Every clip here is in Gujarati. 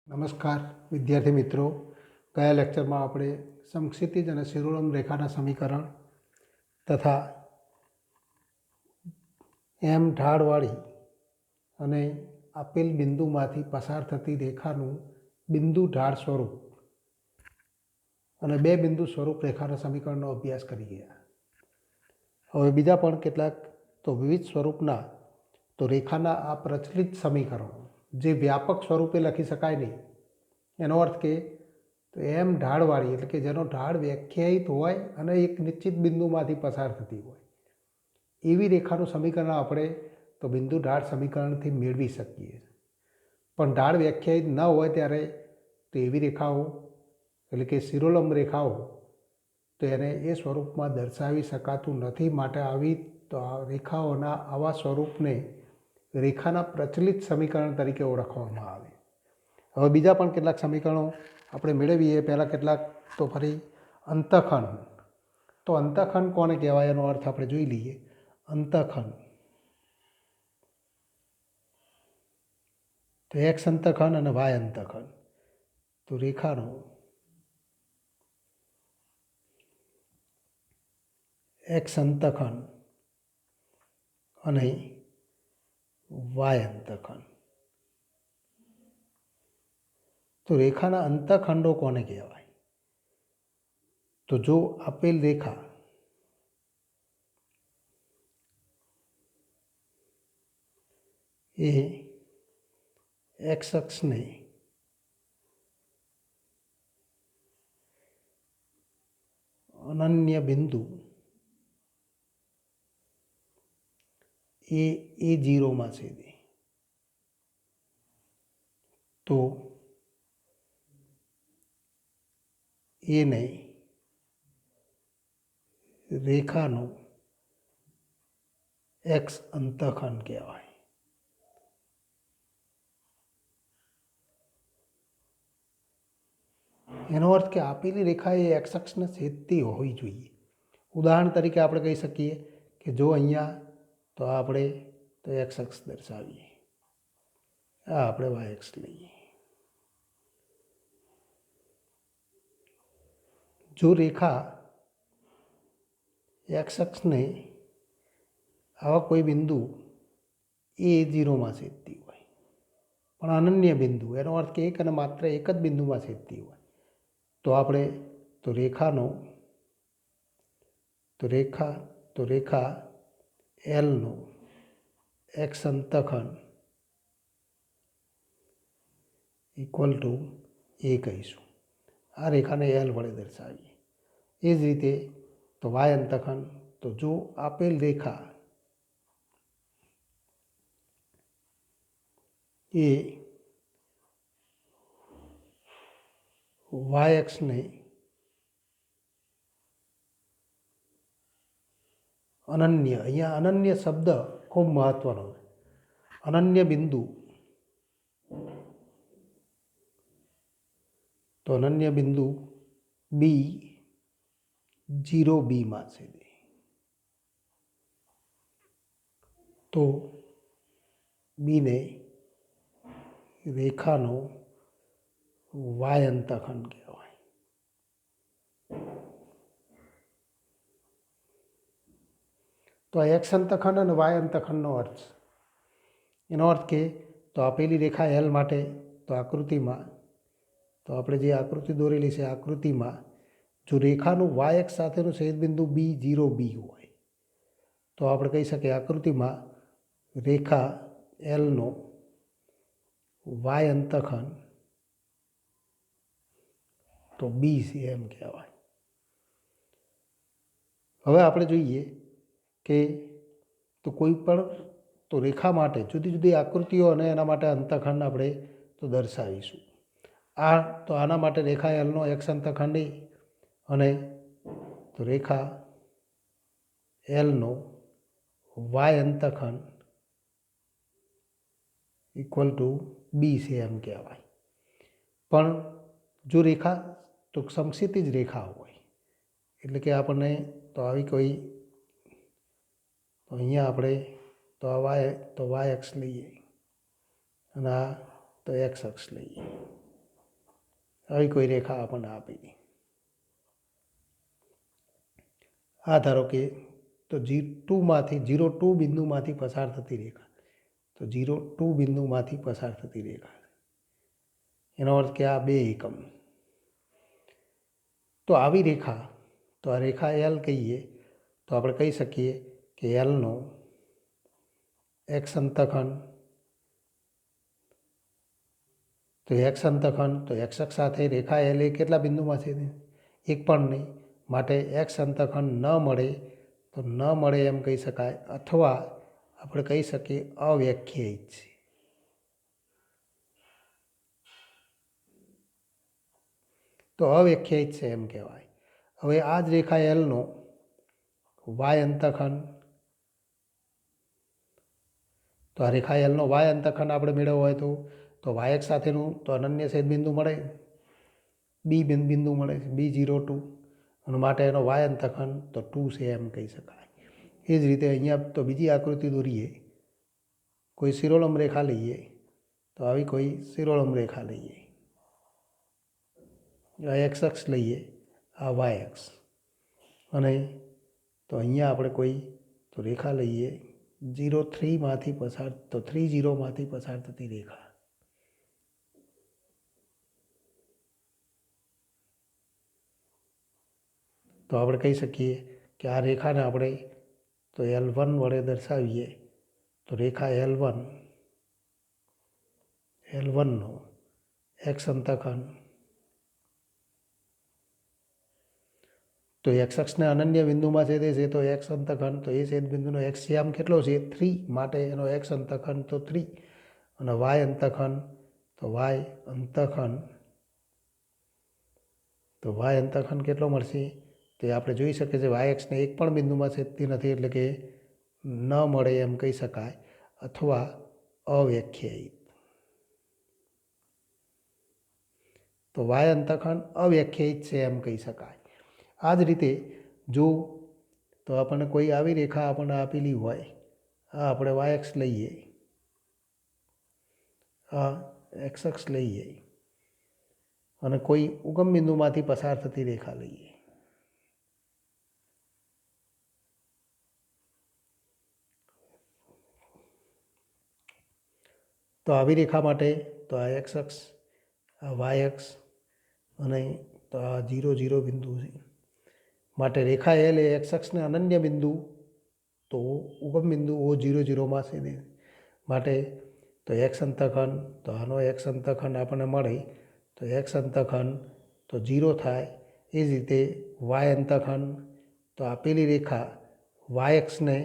નમસ્કાર વિદ્યાર્થી મિત્રો, ગયા લેક્ચરમાં આપણે સમક્ષિતિજ અને શિરોલંબ રેખાના સમીકરણ તથા એમ ઢાળવાળી અને આપેલ બિંદુમાંથી પસાર થતી રેખાનું બિંદુ ઢાળ સ્વરૂપ અને બે બિંદુ સ્વરૂપ રેખાના સમીકરણનો અભ્યાસ કરી ગયા. હવે બીજા પણ કેટલાક તો વિવિધ સ્વરૂપના તો રેખાના આ પ્રચલિત સમીકરણો જે વ્યાપક સ્વરૂપે લખી શકાય નહીં, એનો અર્થ કે તો એમ ઢાળવાળી એટલે કે જેનો ઢાળ વ્યાખ્યાયિત હોય અને એક નિશ્ચિત બિંદુમાંથી પસાર થતી હોય એવી રેખાનું સમીકરણ આપણે તો બિંદુ ઢાળ સમીકરણથી મેળવી શકીએ. પણ ઢાળ વ્યાખ્યાયિત ન હોય ત્યારે તો એવી રેખાઓ એટલે કે શિરોલંબ રેખાઓ તો એને એ સ્વરૂપમાં દર્શાવી શકાતું નથી. માટે આવી તો આ રેખાઓના આવા સ્વરૂપને રેખાના પ્રચલિત સમીકરણ તરીકે ઓળખવામાં આવે. હવે બીજા પણ કેટલાક સમીકરણો આપણે મેળવીએ. પહેલાં કેટલાક તો ફરી અંતઃખંડ. તો અંતઃખંડ કોને કહેવાય એનો અર્થ આપણે જોઈ લઈએ. અંતઃખંડ તો એક્સ અંતઃખંડ અને વાય અંતઃખંડ. તો રેખાનો એક્સ અંતઃખંડ અને વાય અંતઃખંડ. તો રેખાના અંતઃખંડો કોને કહેવાય? તો જો આપેલ રેખા એ એક્સ અક્ષને અનન્ય બિંદુ એ જીરોમાં છેદે તો એને રેખાનો એક્સ અંતઃખંડ કહેવાય. એનો અર્થ કે આપેલી રેખા એ એક્સ અક્ષને છેદતી હોવી જોઈએ. ઉદાહરણ તરીકે આપણે કહી શકીએ કે જો અહીંયા તો આપણે તો એક્સ અક્ષ દર્શાવીએ, આ આપણે વાય અક્ષ લઈએ. જો રેખા એક્સ અક્ષને આવા કોઈ બિંદુ એ જીરોમાં છેદતી હોય પણ અનન્ય બિંદુ, એનો અર્થ કે એક અને માત્ર એક જ બિંદુમાં છેદતી હોય તો આપણે તો રેખાનો તો રેખા એલનો એક્સ અંતઃખંડ ઇક્વલ ટુ એ કહીશું. આ રેખાને એલ વડે દર્શાવીએ. એ જ રીતે તો વાય અંતઃખંડ. તો જો આપેલ રેખા એ વાય અક્ષને અનન્ય, અહીંયા અનન્ય શબ્દ ખૂબ મહત્વનો છે. અનન્ય બિંદુ તો અનન્ય બિંદુ બી જીરો બીમાં છે તો બીને રેખાનો વાય અંતઃખંડ કહેવાય. તો આ એક્સ અંતઃખંડ અને વાય અંતઃખંડનો અર્થ, એનો અર્થ કે તો આપેલી રેખા એલ માટે તો આકૃતિમાં તો આપણે જે આકૃતિ દોરેલી છે આકૃતિમાં જો રેખાનું વાય અક્ષ સાથેનું છેદબિંદુ બી જીરો બી હોય તો આપણે કહી શકીએ આકૃતિમાં રેખા એલનો વાય અંતઃખંડ તો બી છે એમ કહેવાય. હવે આપણે જોઈએ કે તો કોઈ પણ તો રેખા માટે જુદી જુદી આકૃતિઓ અને એના માટે અંતઃખંડ આપણે તો દર્શાવીશું. આ તો આના માટે રેખા એલનો એક્સ અંતઃખંડ અને તો રેખા એલનો વાય અંતઃખંડ ઇક્વલ ટુ બી છે એમ કહેવાય. પણ જો રેખા તો સમક્ષિતિજ રેખા હોય એટલે કે આપણને તો આવી કોઈ તો અહીંયા આપણે તો વાય અક્ષ લઈએ અને આ તો એક્સ અક્ષ લઈએ. આવી કોઈ રેખા આપણને આપેલી, આ ધારો કે તો ઝીરો ટુ બિંદુમાંથી પસાર થતી રેખા, તો 0 2 બિંદુમાંથી પસાર થતી રેખા, એનો અર્થ કે આ 2 એકમ. તો આવી રેખા, તો આ રેખા એલ કહીએ તો આપણે કહી શકીએ કે એલનો એક્સ અંતખંડ, તો એક્સ અંતખંડ તો એક્સ અક્ષ સાથે રેખા એલ એ કેટલા બિંદુમાં છે? એક પણ નહીં. માટે એક્સ અંતખંડ ન મળે તો ન મળે એમ કહી શકાય, અથવા આપણે કહી શકીએ અવ્યાખ્યાયિત છે. તો અવ્યાખ્યાયિત છે એમ કહેવાય. હવે આ જ રેખા એલનો વાય અંતખંડ, તો આ રેખા એલનો વાય અંતખંડ આપણે મેળવવો હોય તો વાય અક્ષ સાથેનું તો અનન્ય છેદ બિંદુ મળે, બી બિંદુ મળે, B02, અને માટે એનો વાય અંતખંડ તો 2 છે એમ કહી શકાય. એ જ રીતે અહીંયા તો બીજી આકૃતિ દોરીએ, કોઈ શિરોળમ રેખા લઈએ, તો આવી કોઈ શિરોળમ રેખા લઈએ, આ એક્સ અક્ષ લઈએ, આ વાય અક્ષ, અને તો અહીંયા આપણે કોઈ તો રેખા લઈએ 0 3 માંથી પસાર થતી રેખા. તો આપણે કહી શકીએ કે આ રેખાને આપણે તો L1 વડે દર્શાવીએ, તો રેખા L1નો એક્સ અંતખંડ, તો એક્સ અક્ષને અનન્ય બિંદુમાં છેદે છે તો એક્સ અંતખંડ, તો એ છેદ બિંદુનો એક્સ આમ કેટલો છે? 3, માટે એનો એક્સ અંતખંડ તો 3, અને વાય અંતખંડ તો વાય અંતખંડ કેટલો મળશે? તે આપણે જોઈ શકીએ છીએ વાય એક્સને એક પણ બિંદુમાં છેદતી નથી, એટલે કે ન મળે એમ કહી શકાય, અથવા અવ્યાખ્યાયિત. તો વાય અંતખંડ અવ્યાખ્યાયિત છે એમ કહી શકાય. આ જ રીતે જો તો આપણને કોઈ આવી રેખા આપણને આપેલી હોય, આ આપણે વાય અક્ષ લઈએ, આ એક્સ અક્ષ લઈએ, અને કોઈ ઉગમ બિંદુમાંથી પસાર થતી રેખા લઈએ, તો આવી રેખા માટે તો આ એક્સ અક્ષ, આ વાય અક્ષ, અને તો આ 0 0 બિંદુ છે. માટે રેખા એલ એ એક્સ અક્ષને અનન્ય બિંદુ તો ઉગમ બિંદુ O00 માં છે. માટે તો એક્સ અંતખંડ, તો આનો એક્સ અંતખંડ આપણને મળે, તો એક્સ અંતખંડ તો 0 થાય. એ જ રીતે વાય અંતખંડ, તો આપેલી રેખા વાય અક્ષને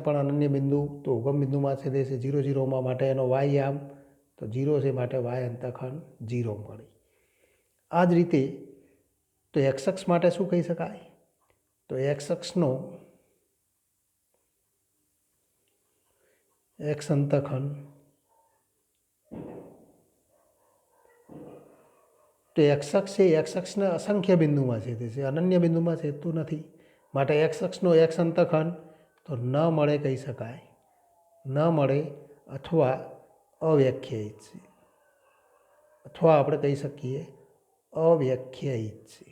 પણ અનન્ય બિંદુ તો ઉગમ બિંદુમાં છેદે છે 0 0 માં, માટે એનો વાય આમ તો 0 છે, માટે વાય અંતખંડ 0 મળે. આ જ રીતે તો એક્સ અક્ષ માટે શું કહી શકાય? તો એક્સ અક્ષનો એક્સ અંતખંડ, તો એક્સ અક્ષ છે, એક્સ અક્ષને અસંખ્ય બિંદુમાં છેદે છે, અનન્ય બિંદુમાં છેદતું નથી. માટે એક્સ અક્ષનો એક્સ અંતખંડ તો ન મળે કહી શકાય, ન મળે અથવા અવ્યાખ્યાયિત છે, અથવા આપણે કહી શકીએ અવ્યાખ્યાયિત છે.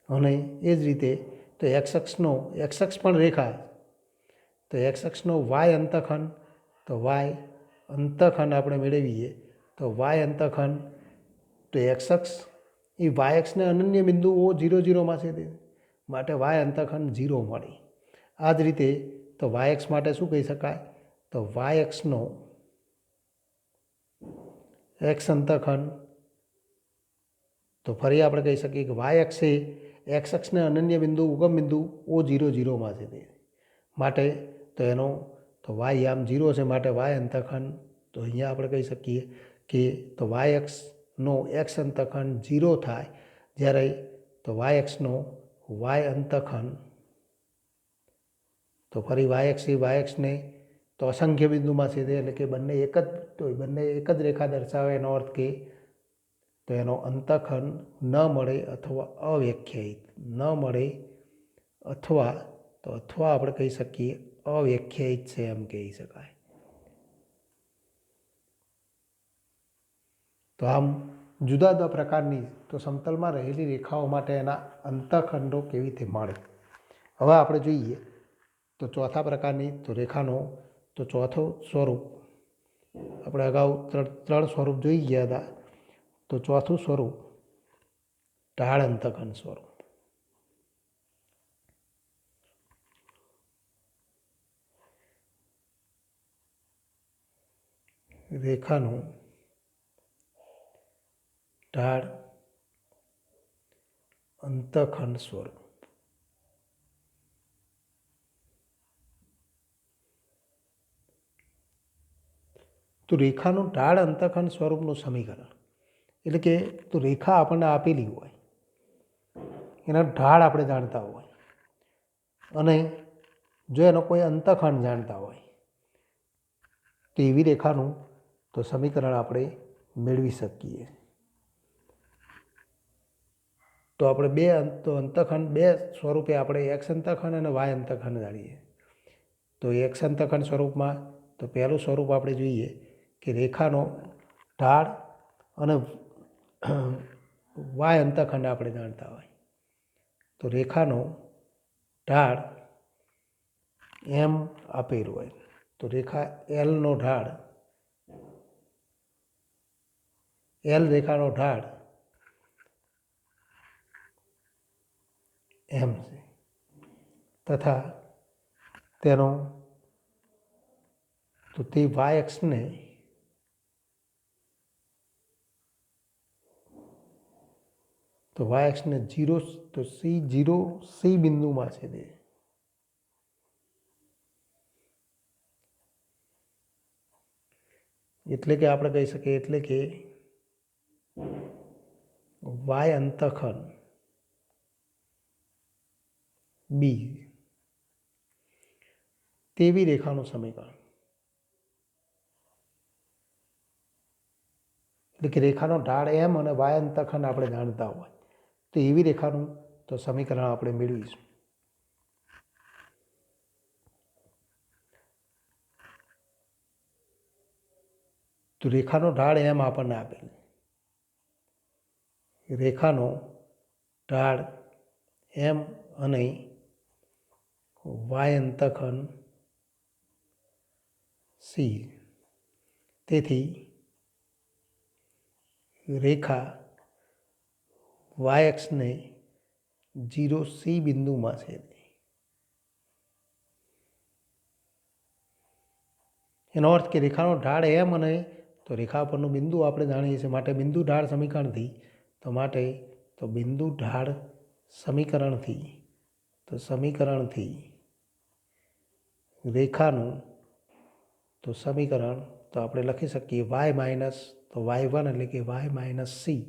અને એ જ રીતે તો એક્સ અક્ષ પણ રેખા, તો એક્સ અક્ષનો વાય અંતખંડ, તો વાય અંતખંડ આપણે મેળવીએ, તો વાય અંતખંડ તો એક્સ અક્ષ એ વાય અક્ષને અનન્ય બિંદુ O00 માં છે, માટે વાય અંતખંડ 0 મળે. આ જ રીતે તો વાય અક્ષ માટે શું કહી શકાય? તો વાય અક્ષનો એક્સ અંતખંડ, તો ફરી આપણે કહી શકીએ કે વાય અક્ષ એ એક્સ અક્ષને અનન્ય બિંદુ ઉગમ બિંદુ O00 માં છે, માટે તો એનો તો વાય આમ 0 છે, માટે વાય અંતખંડ તો અહીંયા આપણે કહી શકીએ કે તો વાય અક્ષનો એક્સ અંતખંડ 0 થાય, જ્યારે તો વાય અક્ષનો વાય અંતખંડ, તો ફરી વાય અક્ષને તો અસંખ્ય બિંદુમાં છે, એટલે કે બંને એક જ રેખા દર્શાવે, એનો અર્થ કે તો એનો અંતખંડ ન મળે અથવા અવ્યાખ્યાયિત, ન મળે અથવા આપણે કહી શકીએ અવ્યાખ્યાયિત છે એમ કહી શકાય. તો આમ જુદા જુદા પ્રકારની તો સમતલમાં રહેલી રેખાઓ માટે એના અંતઃખંડો કેવી રીતે મળે. હવે આપણે જોઈએ તો ચોથા પ્રકારની તો રેખાનો તો ચોથો સ્વરૂપ આપણે અગાઉ ત્રણ સ્વરૂપ જોઈ ગયા હતા. તો ચોથું સ્વરૂપ ઢાળ અંતઃખંડ સ્વરૂપ. રેખાનું ઢાળ અંતઃખંડ સ્વરૂપ. તો રેખાનું ઢાળ અંતઃખંડ સ્વરૂપનું સમીકરણ એટલે કે તો રેખા આપણને આપેલી હોય, એના ઢાળ આપણે જાણતા હોય અને જો એનો કોઈ અંતઃખંડ જાણતા હોય તો એવી રેખાનું તો સમીકરણ આપણે મેળવી શકીએ. તો આપણે અંતઃખંડ બે સ્વરૂપે આપણે એક્સ અંતઃખંડ અને વાય અંતઃખંડ જાણીએ. તો એક્સ અંતઃખંડ સ્વરૂપમાં તો પહેલું સ્વરૂપ આપણે જોઈએ કે રેખાનો ઢાળ અને વાય અંતઃખંડ આપણે જાણતા હોય. તો રેખાનો ઢાળ એમ આપેલું હોય તો રેખા એલનો ઢાળ એલ રેખાનો ઢાળ એમ છે તથા તેનો તો તે વાય અક્ષને તો વાય અક્ષને 0 તો સી બિંદુમાં છે તે. એટલે કે આપણે કહી શકીએ એટલે કે વાય અંતઃખંડ બી તેવી રેખાનું સમીકરણ એટલે કે રેખાનો ઢાળ એમ અને વાય અંતઃખંડ આપણે જાણતા હોય તો એવી રેખાનું તો સમીકરણ આપણે મેળવીશું. તો રેખાનો ઢાળ એમ આપણને આપેલ, રેખાનો ઢાળ એમ અને વાય અંતઃખંડ સી. તેથી રેખા વાય અક્ષને 0 સી બિંદુમાં છે. એનો અર્થ કે રેખાનો ઢાળ એમ અને તો રેખા પરનું બિંદુ આપણે જાણીએ છીએ માટે બિંદુ ઢાળ સમીકરણથી તો માટે તો બિંદુ ઢાળ સમીકરણથી રેખાનું તો સમીકરણ તો આપણે લખી શકીએ વાય માઇનસ તો y1 એટલે કે વાય માઇનસ સી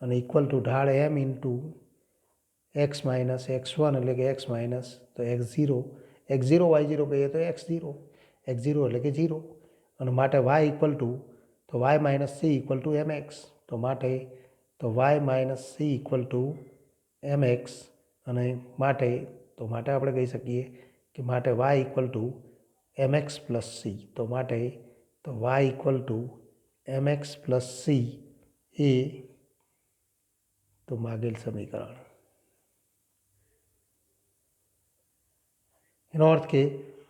અને ઇક્વલ ટુ ઢાળ એમ ઇન્ટુ એક્સ માઇનસ x1 એટલે કે એક્સ માઇનસ તો x0 y0 કહીએ તો x0 એટલે કે 0 અને માટે y ઇક્વલ ટુ તો y minus c equal to mx તો માટે તો y minus c equal to mx અને માટે આપણે કહી શકીએ કે માટે y equal to mx plus c તો માટે તો y equal to mx plus c એ તો માગેલ સમીકરણ. એનો અર્થ કે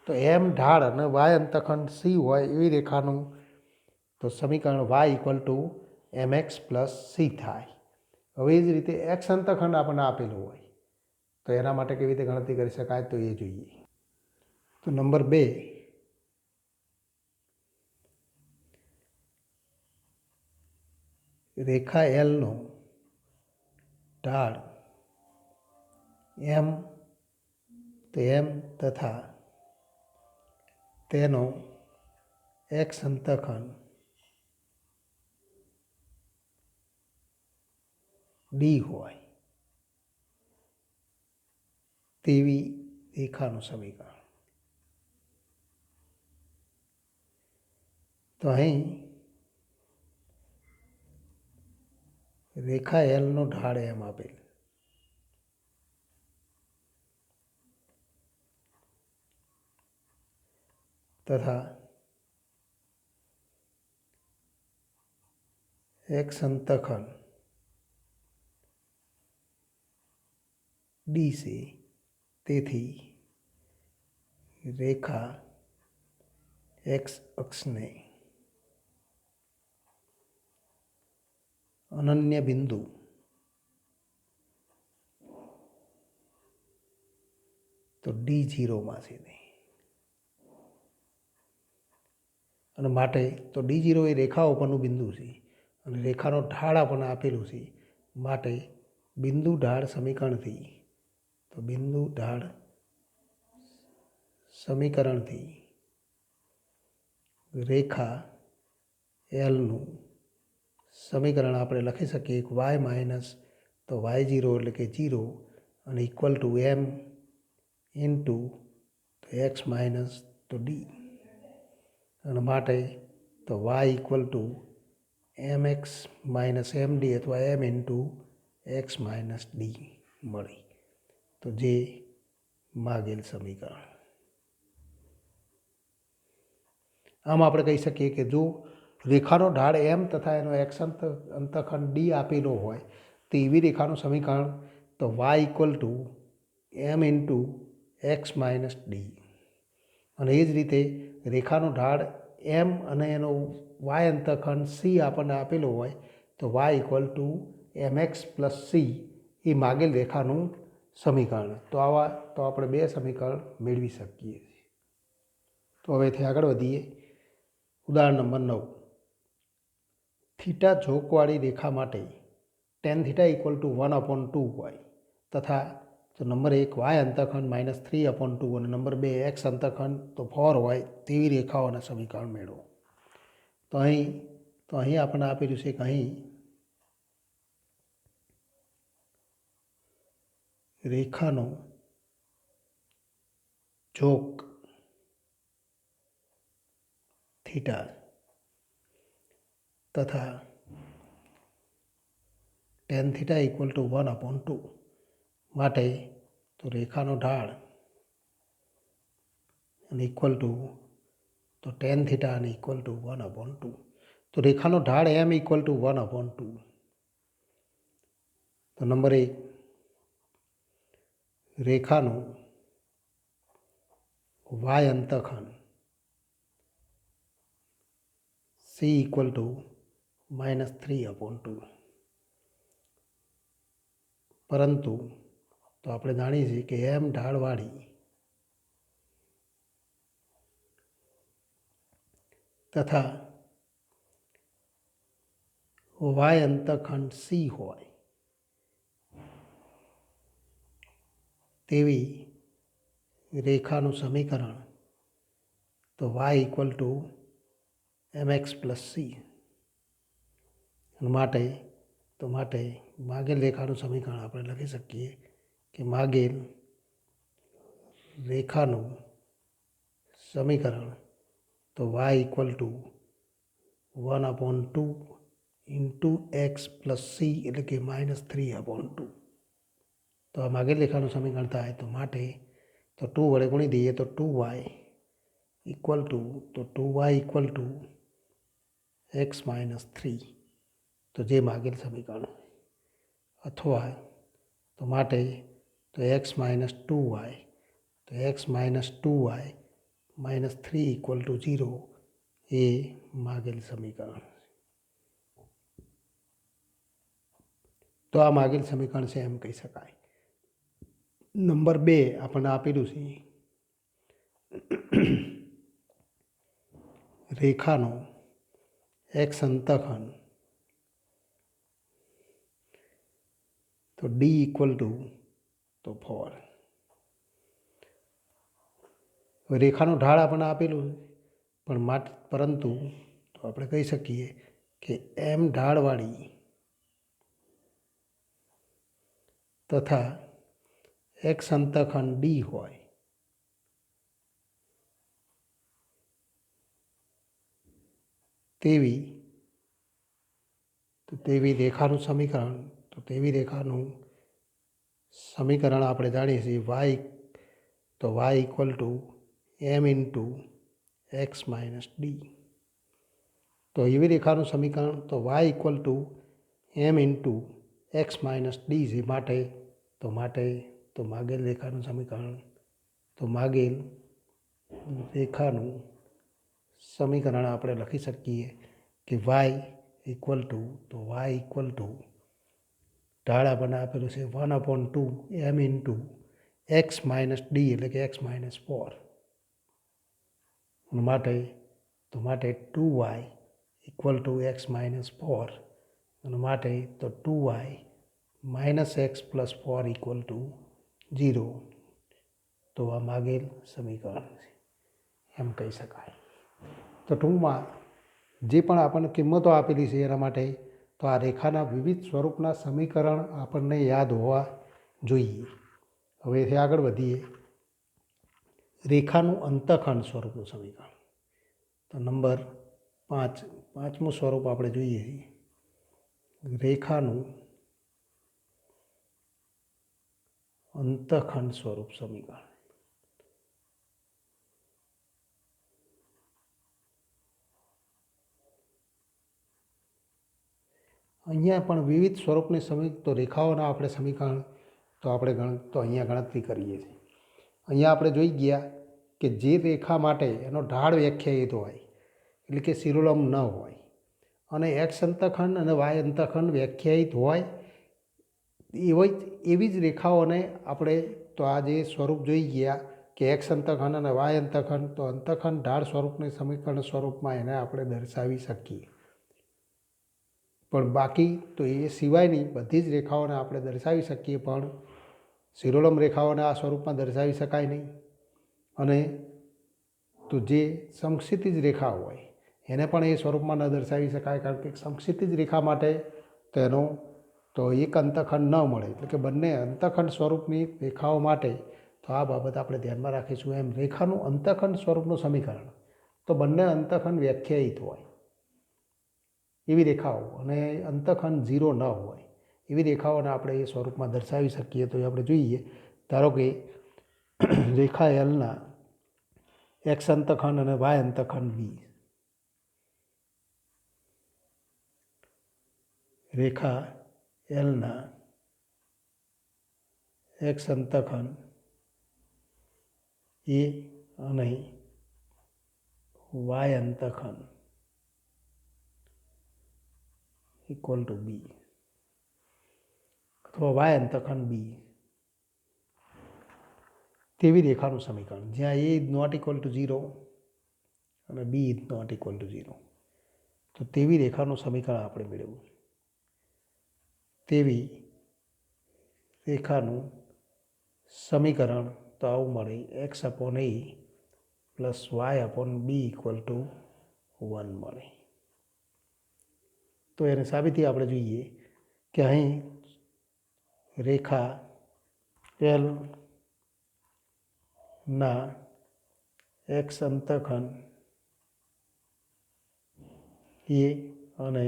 તો એમ ઢાળ અને વાય અંતઃખંડ સી હોય એવી રેખાનું તો સમીકરણ y equal to mx plus c થાય. હવે એ જ રીતે એક્સ અંતઃખંડ આપણને આપેલું હોય તો એના માટે કેવી રીતે ગણતરી કરી શકાય તો એ જોઈએ. તો નંબર 2 રેખા એલનો ઢાળ એમ તથા તેનો એક્સ અંતઃખંડ ડી હોય તેવી રેખાનું સમીકરણ. તો અહીં રેખા એલનો ઢાળ એમ આપેલ તથા एक्स अंतखंड डी से તેથી રેખા એક્સ અક્ષને અનન્ય બિંદુ તો D0માં સીધી અને માટે તો D0 એ રેખા ઉપરનું બિંદુ છે અને રેખાનો ઢાળ આપણને આપેલું છે માટે બિંદુ ઢાળ સમીકરણથી તો બિંદુ ઢાળ સમીકરણથી રેખા એલનું સમીકરણ આપણે લખી શકીએ વાય માઇનસ તો y0 એટલે કે 0 અને equal to m into x minus તો ડી અને માટે તો y equal to m x minus m d અથવા m into x minus d મળી તો જે માગેલ સમીકરણ. આમ આપણે કહી શકીએ કે જો રેખાનો ઢાળ એમ તથા એનો એક્સ અંતખંડ ડી આપેલો હોય તો એવી રેખાનું સમીકરણ તો y equal to m into x minus d અને એ જ રીતે રેખાનો ઢાળ એમ અને એનો વાય અંતખંડ સી આપણને આપેલો હોય તો y equal to m x plus c એ માગેલ રેખાનું સમીકરણ. તો આપણે બે સમીકરણ મેળવી શકીએ છીએ. તો હવેથી આગળ વધીએ. ઉદાહરણ નંબર 9. થીટા ઝોકવાળી રેખા માટે ટેન થીટા ઇક્વલ ટુ 1/2 હોય તથા તો નંબર 1 વાય અંતખંડ -3/2 અને નંબર 2 એક્સ અંતખંડ તો 4 હોય તેવી રેખાઓના સમીકરણ મેળવો. તો અહીં આપણને આપેલું છે કે અહીં રેખાનો ઝોક થીટા તથા ટેન થીટા ઇક્વલ ટુ 1/2 માટે તો રેખાનો ઢાળ અને ઇક્વલ ટુ તો ટેન થીટા અને ઇક્વલ ટુ 1/2 તો રેખાનો ઢાળ એમ ઇક્વલ ટુ 1/2 તો નંબર 1 રેખાનો વાય અંતખંડ સી ઇક્વલ ટુ -3/2 પરંતુ તો આપણે જાણીએ છીએ કે એમ ઢાળવાળી તથા વાય અંતખંડ સી હોય તેવી રેખાનું સમીકરણ તો y equal to m x plus c માટે માગેલ રેખાનું સમીકરણ આપણે લખી શકીએ કે માગેલ રેખાનું સમીકરણ તો y equal to 1/2 into x plus c એટલે કે -3/2 તો આ માગેલ રેખાનું સમીકરણ થાય તો માટે તો 2 વડે ગુણી દઈએ તો 2y equal to x minus 3 તો જે માગેલ સમીકરણ અથવા તો માટે તો એક્સ માઇનસ 2y તો x minus 2y minus 3 equal to 0 એ માગેલ સમીકરણ. તો આ માગેલ સમીકરણ છે એમ કહી શકાય. નંબર 2 આપણને આપેલું છે રેખાનો એક્સ અંતખંડ તો ડી ઇક્વલ ટુ તો 4 રેખાનું ઢાળ આપણને આપેલું પણ પરંતુ તો આપણે કહી શકીએ કે એમ ઢાળવાળી તથા એક્સ અંતખંડ ડી હોય તેવી રેખાનું સમીકરણ આપણે જાણીએ છીએ y equal to m into x minus d તો એવી રેખાનું સમીકરણ તો y equal to m into x minus d છે. માટે માગેલ રેખાનું સમીકરણ તો માગેલ રેખાનું સમીકરણ આપણે લખી શકીએ કે વાય ઇક્વલ ટુ ઢાળ આપણને આપેલું છે 1/2 એમ ઇન્ટુ એક્સ માઇનસ ડી એટલે કે એક્સ માઇનસ 4 માટે 2y equal to x minus 4 અને માટે 2y minus x plus 4 equal to 0. તો આ માગેલ સમીકરણ છે એમ કહી શકાય. તો ટૂંકમાં જે પણ આપણને કિંમતો આપેલી છે એના માટે તો આ રેખાના વિવિધ સ્વરૂપના સમીકરણ આપણને યાદ હોવા જોઈએ. હવે એથી આગળ વધીએ. રેખાનું અંતઃખંડ સ્વરૂપનું સમીકરણ તો નંબર 5મું સ્વરૂપ આપણે જોઈએ છીએ. રેખાનું અંતઃખંડ સ્વરૂપ સમીકરણ. અહીંયા પણ વિવિધ સ્વરૂપની તો રેખાઓના આપણે સમીકરણ તો અહીંયા ગણતરી કરીએ છીએ. અહીંયા આપણે જોઈ ગયા કે જે રેખા માટે એનો ઢાળ વ્યાખ્યાયિત હોય એટલે કે શિરોલંબ ન હોય અને એક્સ અંતઃખંડ અને વાય અંતઃખંડ વ્યાખ્યાયિત હોય એવી જ રેખાઓને આપણે તો આ જે સ્વરૂપ જોઈ ગયા કે એક્સ અંતઃખંડ અને વાય અંતઃખંડ તો અંતઃખંડ ઢાળ સ્વરૂપની સમીકરણ સ્વરૂપમાં એને આપણે દર્શાવી શકીએ. પણ બાકી તો એ સિવાયની બધી જ રેખાઓને આપણે દર્શાવી શકીએ પણ શિરોલંબ રેખાઓને આ સ્વરૂપમાં દર્શાવી શકાય નહીં. અને તો જે સમક્ષિતિજ રેખા હોય એને પણ એ સ્વરૂપમાં ન દર્શાવી શકાય કારણ કે સમક્ષિતિજ રેખા માટે તેનો તો એક અંતઃખંડ ન મળે એટલે કે બંને અંતઃખંડ સ્વરૂપની રેખાઓ માટે તો આ બાબત આપણે ધ્યાનમાં રાખીશું. એમ રેખાનું અંતઃખંડ સ્વરૂપનું સમીકરણ તો બંને અંતઃખંડ વ્યાખ્યાયિત હોય એવી રેખાઓ અને અંતઃખંડ 0 ન હોય એવી રેખાઓને આપણે એ સ્વરૂપમાં દર્શાવી શકીએ. તો એ આપણે જોઈએ. ધારો કે રેખા એલના એક્સ અંતઃખંડ અને વાય અંતઃખંડ બી. રેખા એલના એક્સ અંતઃખંડ એ અને વાય અંતઃખંડ ઇક્વલ ટુ બી અથવા વાય અંતઃખંડ બી તેવી રેખાનું સમીકરણ જ્યાં a is not equal to 0 અને b is not equal to 0 તો તેવી રેખાનું સમીકરણ આપણે મેળવ્યું. તેવી રેખાનું સમીકરણ તો આવું મળે x upon a plus y upon b equal to 1 મળે. તો એને સાબિતી આપણે જોઈએ કે અહીં રેખા એલ ના એક્સ અંતઃખંડ એ અને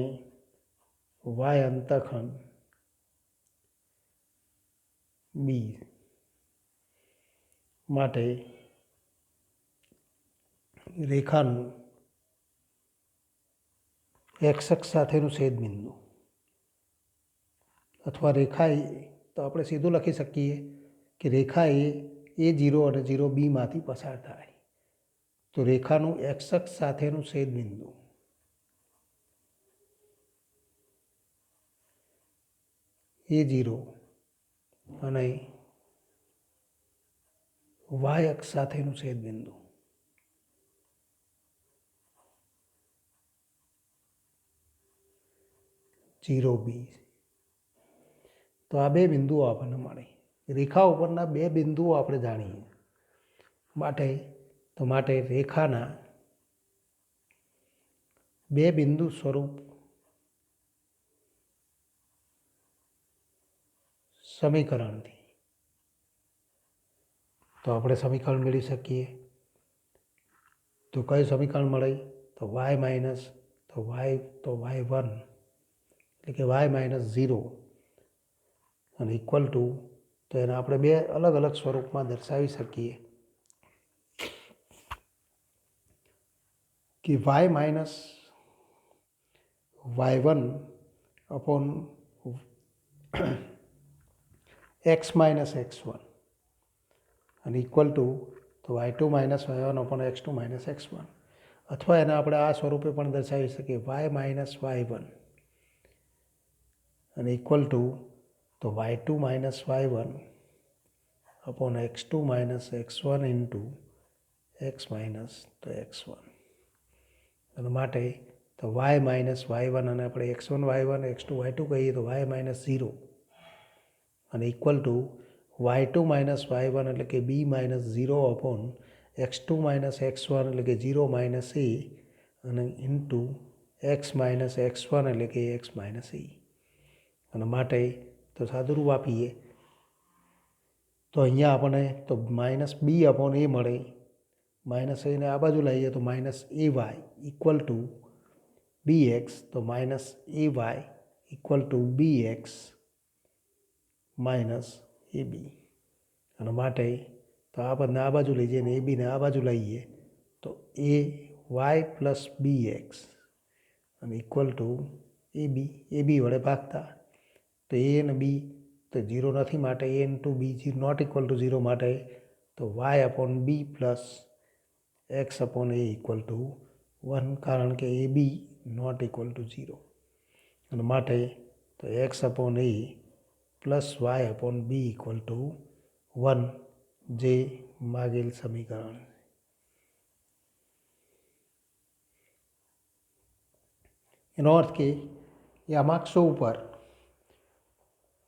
વાય અંતઃખંડ બી માટે રેખાનું એક્સ અક્ષ સાથેનું છેદબિંદુ અથવા રેખા તો આપણે સીધું લખી શકીએ કે રેખા એ 0 અને 0 બીમાંથી પસાર થાય. તો રેખાનું એક્સ અક્ષ સાથેનું છેદબિંદુ એ 0 અને વાય અક્ષ સાથેનું છેદબિંદુ જીરો બી. તો આ બે બિંદુઓ આપણને મળે. રેખા ઉપરના બે બિંદુઓ આપણે જાણીએ માટે રેખાના બે બિંદુ સ્વરૂપ સમીકરણથી તો આપણે સમીકરણ મેળવી શકીએ. તો કયું સમીકરણ મળે તો વાય માઇનસ વાય1 એટલે કે વાય માઇનસ 0 અને ઇક્વલ ટુ તો એને આપણે બે અલગ અલગ સ્વરૂપમાં દર્શાવી શકીએ કે y minus y1 upon x minus x1 અને ઇક્વલ ટુ તો y2 minus y1 upon x2 minus x1 અથવા એને આપણે આ સ્વરૂપે પણ દર્શાવી શકીએ y માઇનસ y1 અને ઇક્વલ ટુ તો y2 minus y1 upon x2 minus x1 into x minus तो x1 અને માટે તો y માઇનસ y1 અને આપણે x1 y1 x2 y2 કહીએ તો y માઇનસ 0 અને equal two y2 minus y1 એટલે કે b minus 0 upon x2 minus x1 એટલે કે 0 માઇનસ a અને ઇન્ટુ x માઇનસ x1 એટલે કે x માઇનસ a અને માટે તો સાદુરૂપ આપીએ તો અહીંયા આપણને તો માઇનસ બી અપોન એ મળે માઇનસ એને આ બાજુ લાવીએ તો minus a y equal to b x તો minus a y equal to b x minus a b અને માટે તો આ બંને આ બાજુ લઈ જઈએ ને એ બીને આ બાજુ લઈએ તો a y plus b x અને ઇક્વલ ટુ એ બી વડે ભાગતા તો એ અને બી તો 0 નથી માટે a into b not equal to 0 માટે તો y upon b plus x upon a equal to 1 કારણ કે a b not equal to 0 અને માટે તો x upon a plus y upon b equal to 1 જે માગેલ સમીકરણ એનો અર્થ કે યામાક્ષો ઉપર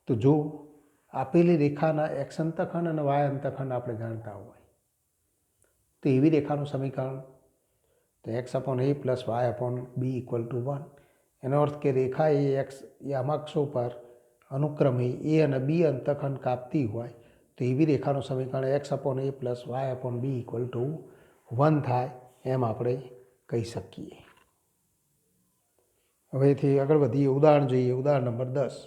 તો જો આપેલી રેખાના એક્સ અંતખંડ અને વાય અંતખંડ આપણે જાણતા હોય તો એવી રેખાનું સમીકરણ તો x upon a plus y upon b equal to 1 એનો અર્થ કે રેખા એ એક્સ યામાક્ષો પર અનુક્રમે એ અને બી અંતખંડ કાપતી હોય તો એવી રેખાનું સમીકરણ x upon a plus y upon b equal to 1 થાય એમ આપણે કહી શકીએ. હવેથી આગળ વધીએ ઉદાહરણ જોઈએ ઉદાહરણ નંબર 10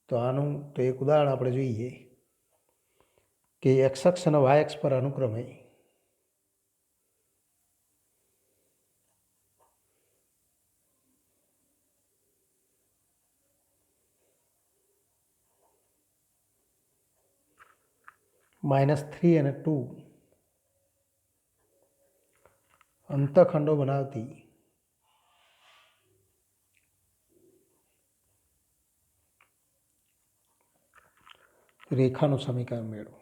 તો આનું તો એક ઉદાહરણ આપણે જોઈએ કે એક્સ અક્ષ અને વાય અક્ષ પર અનુક્રમે -3 અને 2 અંતખંડો બનાવતી રેખાનું સમીકરણ મેળવો.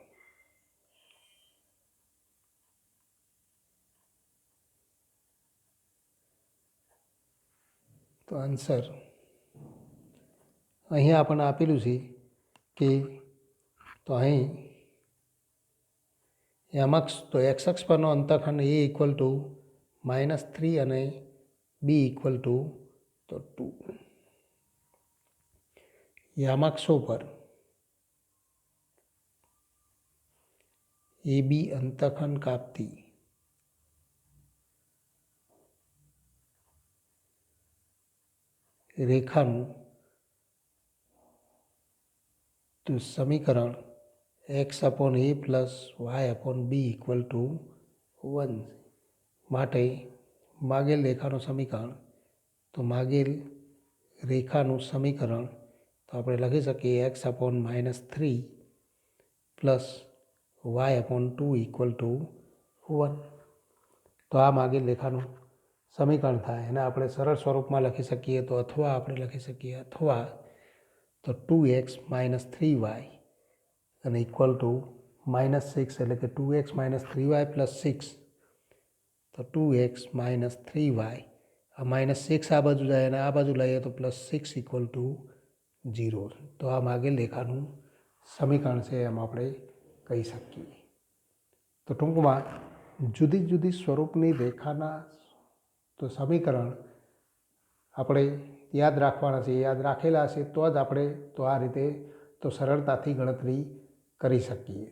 તો આન્સર અહીંયા આપણને આપેલું છે કે તો અહીં યામક્ષ તો એક્સ અક્ષ પરનો અંતખંડ એ ઇક્વલ ટુ -3 અને બી ઇક્વલ ટુ તો 2 યામક્ષો પર એ બી અંતખંડ કાપતી રેખાનું તો સમીકરણ x upon a plus y upon b equal to 1 માટે માગેલ રેખાનું સમીકરણ તો માગેલ રેખાનું સમીકરણ તો આપણે લખી શકીએ x upon -3 plus y upon 2 equal to 1 તો આ માગેલ રેખાનું સમીકરણ થાય એને આપણે સરળ સ્વરૂપમાં લખી શકીએ તો અથવા આપણે લખી શકીએ અથવા તો 2x - 3y અને ઇક્વલ ટુ -6 એટલે કે 2x - 3y પ્લસ 6 તો 2x - 3y આ -6 આ બાજુ જાય અને આ બાજુ લઈએ તો +6 ઇક્વલ ટુ 0 તો આ માગેલ રેખાનું સમીકરણ છે એમ આપણે કહી શકીએ. તો ટૂંકમાં જુદી જુદી સ્વરૂપની રેખાના તો સમીકરણ આપણે યાદ રાખવાના છે યાદ રાખેલા છે તો જ આપણે તો આ રીતે તો સરળતાથી ગણતરી કરી શકીએ.